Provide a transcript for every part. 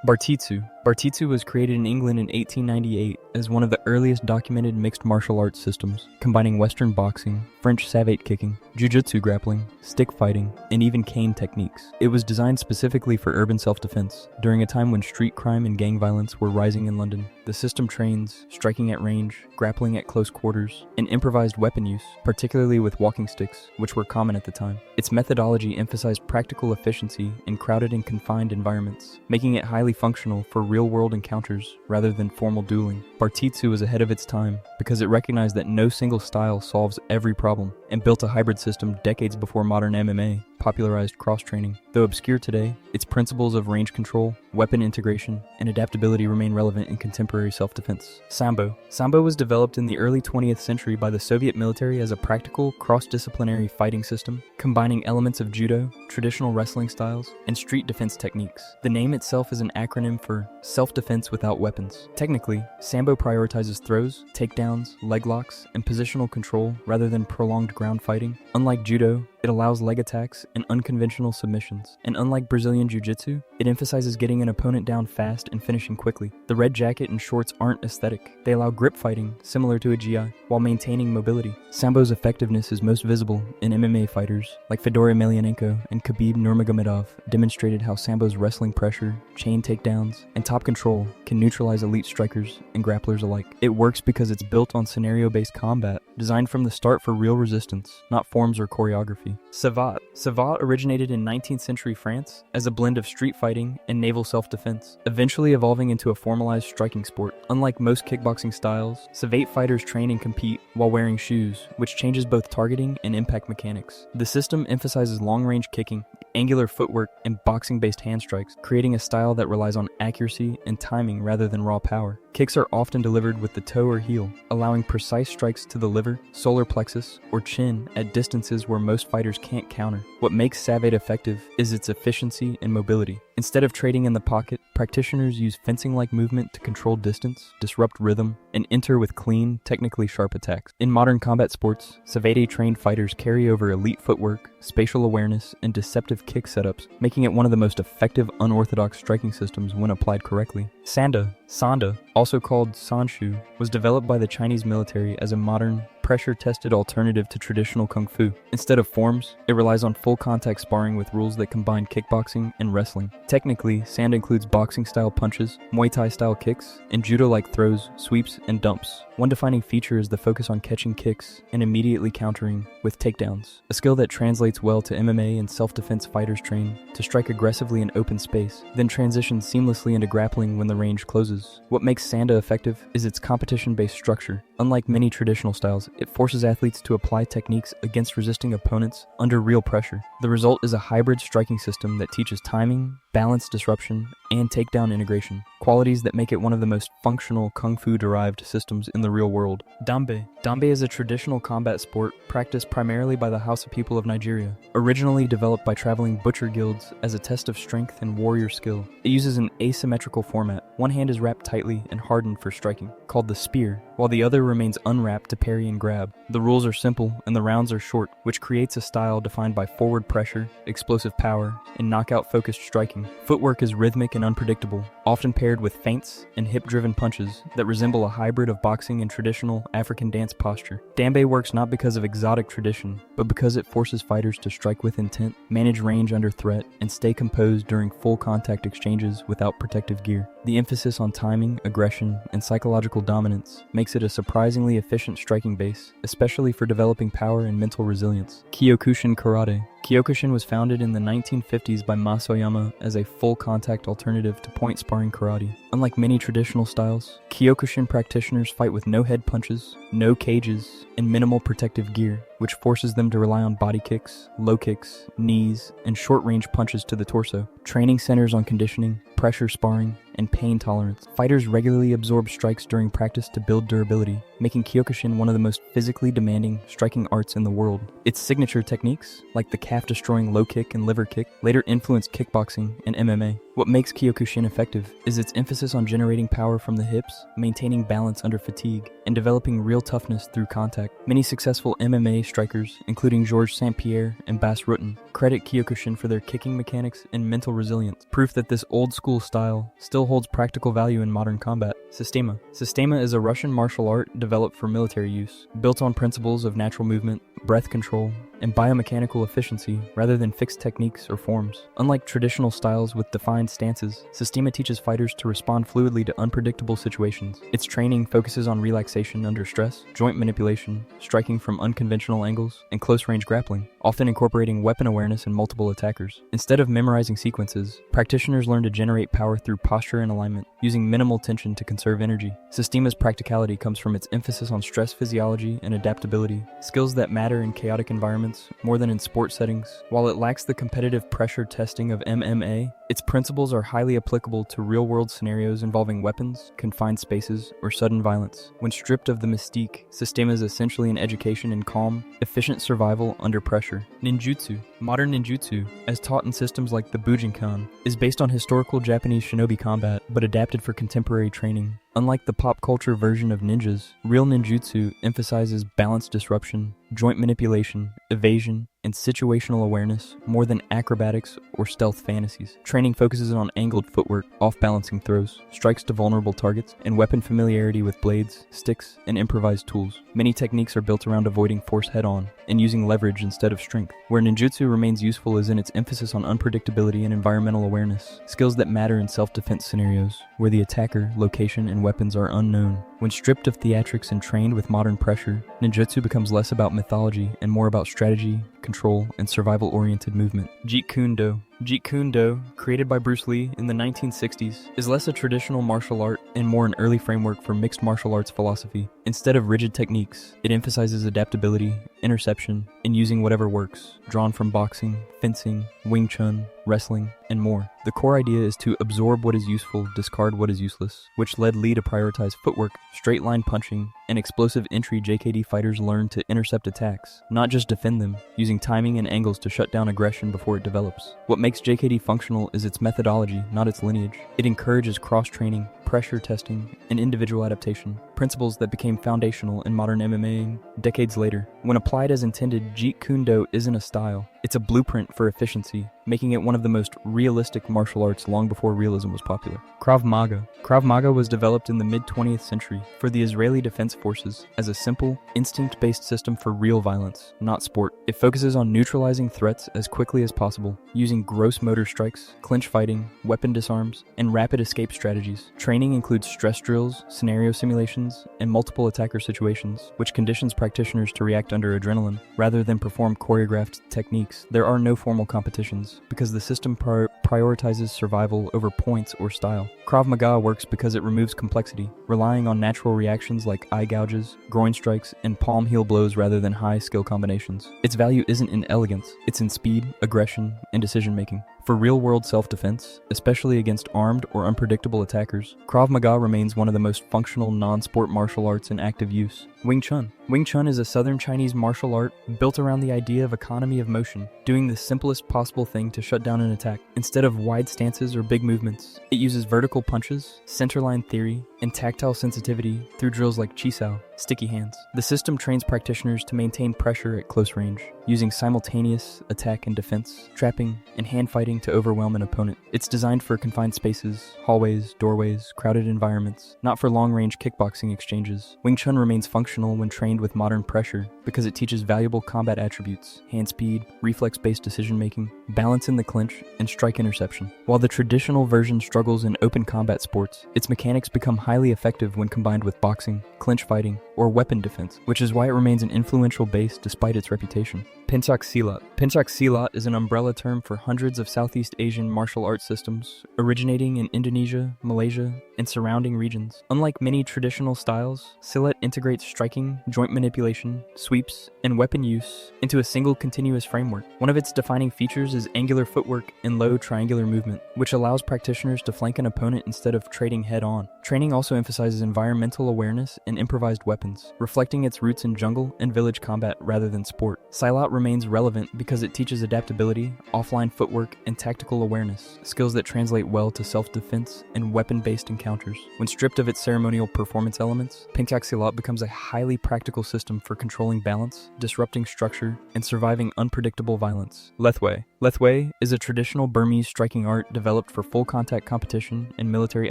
Bartitsu. Bartitsu was created in England in 1898 as one of the earliest documented mixed martial arts systems, combining Western boxing, French savate kicking, jujutsu grappling, stick fighting, and even cane techniques. It was designed specifically for urban self-defense, during a time when street crime and gang violence were rising in London. The system trains striking at range, grappling at close quarters, and improvised weapon use, particularly with walking sticks, which were common at the time. Its methodology emphasized practical efficiency in crowded and confined environments, making it highly functional for real-world encounters rather than formal dueling. Bartitsu was ahead of its time because it recognized that no single style solves every problem, and built a hybrid system decades before modern MMA popularized cross-training. Though obscure today, its principles of range control, weapon integration, and adaptability remain relevant in contemporary self-defense. Sambo. Sambo was developed in the early 20th century by the Soviet military as a practical, cross-disciplinary fighting system, combining elements of judo, traditional wrestling styles, and street defense techniques. The name itself is an acronym for self-defense without weapons. Technically, Sambo prioritizes throws, takedowns, leg locks, and positional control rather than prolonged ground fighting. Unlike judo, it allows leg attacks and unconventional submissions. And unlike Brazilian Jiu-Jitsu, it emphasizes getting an opponent down fast and finishing quickly. The red jacket and shorts aren't aesthetic. They allow grip fighting, similar to a GI, while maintaining mobility. Sambo's effectiveness is most visible in MMA fighters, like Fedor Emelianenko and Khabib Nurmagomedov demonstrated how Sambo's wrestling pressure, chain takedowns, and top control can neutralize elite strikers and grapplers alike. It works because it's built on scenario-based combat, designed from the start for real resistance, not forms or choreography. Savate. Savate originated in 19th century France as a blend of street fighting and naval self-defense, eventually evolving into a formalized striking sport. Unlike most kickboxing styles, Savate fighters train and compete while wearing shoes, which changes both targeting and impact mechanics. The system emphasizes long-range kicking, angular footwork, and boxing-based hand strikes, creating a style that relies on accuracy and timing rather than raw power. Kicks are often delivered with the toe or heel, allowing precise strikes to the liver, solar plexus, or chin at distances where most fighters can't counter. What makes Savate effective is its efficiency and mobility. Instead of trading in the pocket, practitioners use fencing-like movement to control distance, disrupt rhythm, and enter with clean, technically sharp attacks. In modern combat sports, Savate-trained fighters carry over elite footwork, spatial awareness, and deceptive kick setups, making it one of the most effective unorthodox striking systems when applied correctly. Sanda, also called Sanshu, was developed by the Chinese military as a modern, pressure-tested alternative to traditional kung fu. Instead of forms, it relies on full-contact sparring with rules that combine kickboxing and wrestling. Technically, Sanda includes boxing-style punches, Muay Thai-style kicks, and judo-like throws, sweeps, and dumps. One defining feature is the focus on catching kicks and immediately countering with takedowns, a skill that translates well to MMA and self-defense fighters trained to strike aggressively in open space, then transition seamlessly into grappling when the range closes. What makes Sanda effective is its competition-based structure. Unlike many traditional styles, it forces athletes to apply techniques against resisting opponents under real pressure. The result is a hybrid striking system that teaches timing, balance disruption, and takedown integration, qualities that make it one of the most functional kung fu-derived systems in the real world. Dambe. Dambe is a traditional combat sport practiced primarily by the Hausa people of Nigeria, originally developed by traveling butcher guilds as a test of strength and warrior skill. It uses an asymmetrical format. One hand is wrapped tightly and hardened for striking, called the spear, while the other remains unwrapped to parry and grab. The rules are simple and the rounds are short, which creates a style defined by forward pressure, explosive power, and knockout-focused striking. Footwork is rhythmic and unpredictable, often paired with feints and hip-driven punches that resemble a hybrid of boxing and traditional African dance posture. Dambe works not because of exotic tradition, but because it forces fighters to strike with intent, manage range under threat, and stay composed during full contact exchanges without protective gear. The emphasis on timing, aggression, and psychological dominance makes it a surprisingly efficient striking base, especially for developing power and mental resilience. Kyokushin Karate. Kyokushin was founded in the 1950s by Masoyama as a full-contact alternative to point sparring karate. Unlike many traditional styles, Kyokushin practitioners fight with no head punches, no cages, and minimal protective gear, which forces them to rely on body kicks, low kicks, knees, and short-range punches to the torso. Training centers on conditioning, pressure sparring, and pain tolerance. Fighters regularly absorb strikes during practice to build durability, making Kyokushin one of the most physically demanding striking arts in the world. Its signature techniques, like the calf-destroying low kick and liver kick, later influenced kickboxing and MMA. What makes Kyokushin effective is its emphasis on generating power from the hips, maintaining balance under fatigue, and developing real toughness through contact. Many successful MMA strikers, including Georges St-Pierre and Bas Rutten, credit Kyokushin for their kicking mechanics and mental resilience, proof that this old-school style still holds practical value in modern combat. Systema. Systema is a Russian martial art developed for military use, built on principles of natural movement, breath control, and biomechanical efficiency rather than fixed techniques or forms. Unlike traditional styles with defined stances, Systema teaches fighters to respond fluidly to unpredictable situations. Its training focuses on relaxation under stress, joint manipulation, striking from unconventional angles, and close-range grappling, often incorporating weapon awareness and multiple attackers. Instead of memorizing sequences, practitioners learn to generate power through posture and alignment, using minimal tension to conserve energy. Systema's practicality comes from its emphasis on stress physiology and adaptability, skills that matter in chaotic environments more than in sport settings. While it lacks the competitive pressure testing of MMA, its principles are highly applicable to real-world scenarios involving weapons, confined spaces, or sudden violence. When stripped of the mystique, Systema is essentially an education in calm, efficient survival under pressure. Ninjutsu. Modern ninjutsu, as taught in systems like the Bujinkan, is based on historical Japanese shinobi combat, but adapted for contemporary training. Unlike the pop culture version of ninjas, real ninjutsu emphasizes balance disruption, joint manipulation, evasion, and situational awareness more than acrobatics or stealth fantasies. Training focuses on angled footwork, off-balancing throws, strikes to vulnerable targets, and weapon familiarity with blades, sticks, and improvised tools. Many techniques are built around avoiding force head-on and using leverage instead of strength. Where ninjutsu remains useful is in its emphasis on unpredictability and environmental awareness, skills that matter in self-defense scenarios, where the attacker, location, and weapons are unknown. When stripped of theatrics and trained with modern pressure, ninjutsu becomes less about mythology and more about strategy, control, and survival-oriented movement. Jeet Kune Do. Jeet Kune Do, created by Bruce Lee in the 1960s, is less a traditional martial art and more an early framework for mixed martial arts philosophy. Instead of rigid techniques, it emphasizes adaptability, interception, and using whatever works, drawn from boxing, fencing, Wing Chun, wrestling, and more. The core idea is to absorb what is useful, discard what is useless, which led Lee to prioritize footwork, straight line punching, and explosive entry. JKD fighters learn to intercept attacks, not just defend them, using timing and angles to shut down aggression before it develops. What makes JKD functional is its methodology, not its lineage. It encourages cross-training, pressure testing, and individual adaptation, principles that became foundational in modern MMA decades later. When applied as intended, Jeet Kune Do isn't a style, it's a blueprint for efficiency, making it one of the most realistic martial arts long before realism was popular. Krav Maga. Krav Maga was developed in the mid-20th century for the Israeli Defense Forces as a simple, instinct-based system for real violence, not sport. It focuses on neutralizing threats as quickly as possible, using gross motor strikes, clinch fighting, weapon disarms, and rapid escape strategies. Training includes stress drills, scenario simulations, and multiple attacker situations, which conditions practitioners to react under adrenaline, rather than perform choreographed techniques. There are no formal competitions, because the system prioritizes survival over points or style. Krav Maga works because it removes complexity, relying on natural reactions like eye gouges, groin strikes, and palm heel blows rather than high skill combinations. Its value isn't in elegance, it's in speed, aggression, and decision-making. For real-world self-defense, especially against armed or unpredictable attackers, Krav Maga remains one of the most functional non-sport martial arts in active use. Wing Chun. Wing Chun is a southern Chinese martial art built around the idea of economy of motion, doing the simplest possible thing to shut down an attack. Instead of wide stances or big movements, it uses vertical punches, centerline theory, and tactile sensitivity through drills like Chisao, sticky hands. The system trains practitioners to maintain pressure at close range, using simultaneous attack and defense, trapping, and hand fighting to overwhelm an opponent. It's designed for confined spaces, hallways, doorways, crowded environments, not for long-range kickboxing exchanges. Wing Chun remains functional when trained with modern pressure because it teaches valuable combat attributes, hand speed, reflex-based decision-making, balance in the clinch, and strike interception. While the traditional version struggles in open combat sports, its mechanics become highly effective when combined with boxing, clinch fighting, or weapon defense, which is why it remains an influential base despite its reputation. Pencak Silat. Pencak Silat is an umbrella term for hundreds of Southeast Asian martial arts systems, originating in Indonesia, Malaysia, and surrounding regions. Unlike many traditional styles, Silat integrates striking, joint manipulation, sweeps, and weapon use into a single continuous framework. One of its defining features is angular footwork and low triangular movement, which allows practitioners to flank an opponent instead of trading head-on. Training also emphasizes environmental awareness and improvised weapons, reflecting its roots in jungle and village combat rather than sport. Silat remains relevant because it teaches adaptability, offline footwork, and tactical awareness, skills that translate well to self-defense and weapon-based encounters. When stripped of its ceremonial performance elements, Pencak Silat becomes a highly practical system for controlling balance, disrupting structure, and surviving unpredictable violence. Lethwei. Lethwei is a traditional Burmese striking art developed for full contact competition and military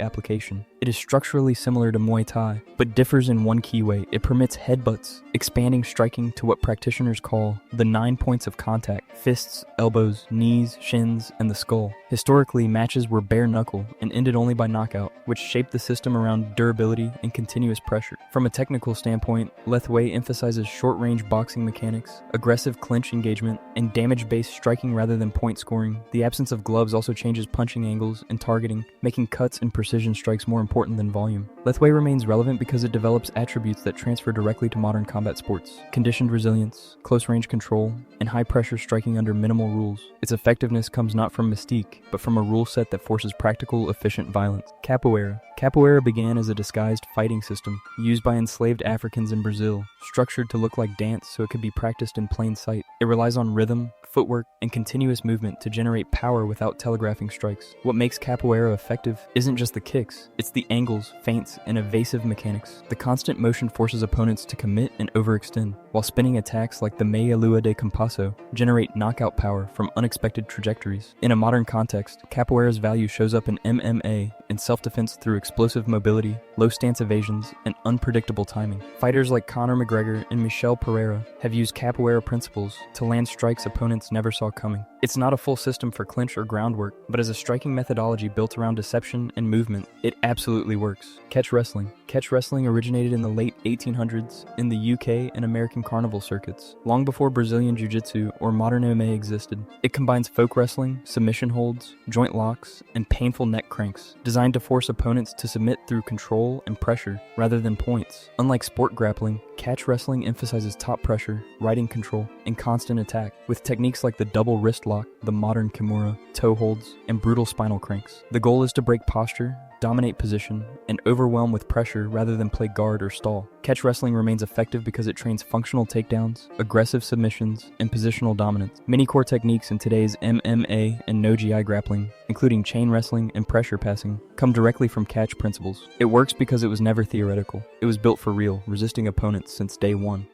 application. It is structurally similar to Muay Thai, but differs in one key way. It permits headbutts, expanding striking to what practitioners call the 9 points of contact: fists, elbows, knees, shins, and the skull. Historically, matches were bare knuckle and ended only by knockout, which shaped the system around durability and continuous pressure. From a technical standpoint, Lethwei emphasizes short-range boxing mechanics, aggressive clinch engagement, and damage-based striking rather than point scoring. The absence of gloves also changes punching angles and targeting, making cuts and precision strikes more important than volume. Lethwei remains relevant because it develops attributes that transfer directly to modern combat sports: conditioned resilience, close-range control, and high-pressure striking under minimal rules. Its effectiveness comes not from mystique, but from a rule set that forces practical, efficient violence. Capoeira. Capoeira began as a disguised fighting system used by enslaved Africans in Brazil, structured to look like dance so it could be practiced in plain sight. It relies on rhythm, footwork, and continuous movement to generate power without telegraphing strikes. What makes capoeira effective isn't just the kicks, it's the angles, feints, and evasive mechanics. The constant motion forces opponents to commit and overextend, while spinning attacks like the Meia Lua de Compasso generate knockout power from unexpected trajectories. In a modern context, capoeira's value shows up in MMA and self-defense through explosive mobility, low stance evasions, and unpredictable timing. Fighters like Conor McGregor and Michel Pereira have used capoeira principles to land strikes opponents never saw coming. It's not a full system for clinch or groundwork, but as a striking methodology built around deception and movement, it absolutely works. Catch wrestling. Catch wrestling originated in the late 1800s in the UK and American carnival circuits, long before Brazilian Jiu-Jitsu or modern MMA existed. It combines folk wrestling, submission holds, joint locks, and painful neck cranks, designed to force opponents to submit through control and pressure rather than points. Unlike sport grappling, catch wrestling emphasizes top pressure, riding control, and constant attack, with techniques like the double wrist lock, the modern kimura, toe holds, and brutal spinal cranks. The goal is to break posture, dominate position, and overwhelm with pressure rather than play guard or stall. Catch wrestling remains effective because it trains functional takedowns, aggressive submissions, and positional dominance. Many core techniques in today's MMA and no-GI grappling, including chain wrestling and pressure passing, come directly from catch principles. It works because it was never theoretical. It was built for real, resisting opponents since day one.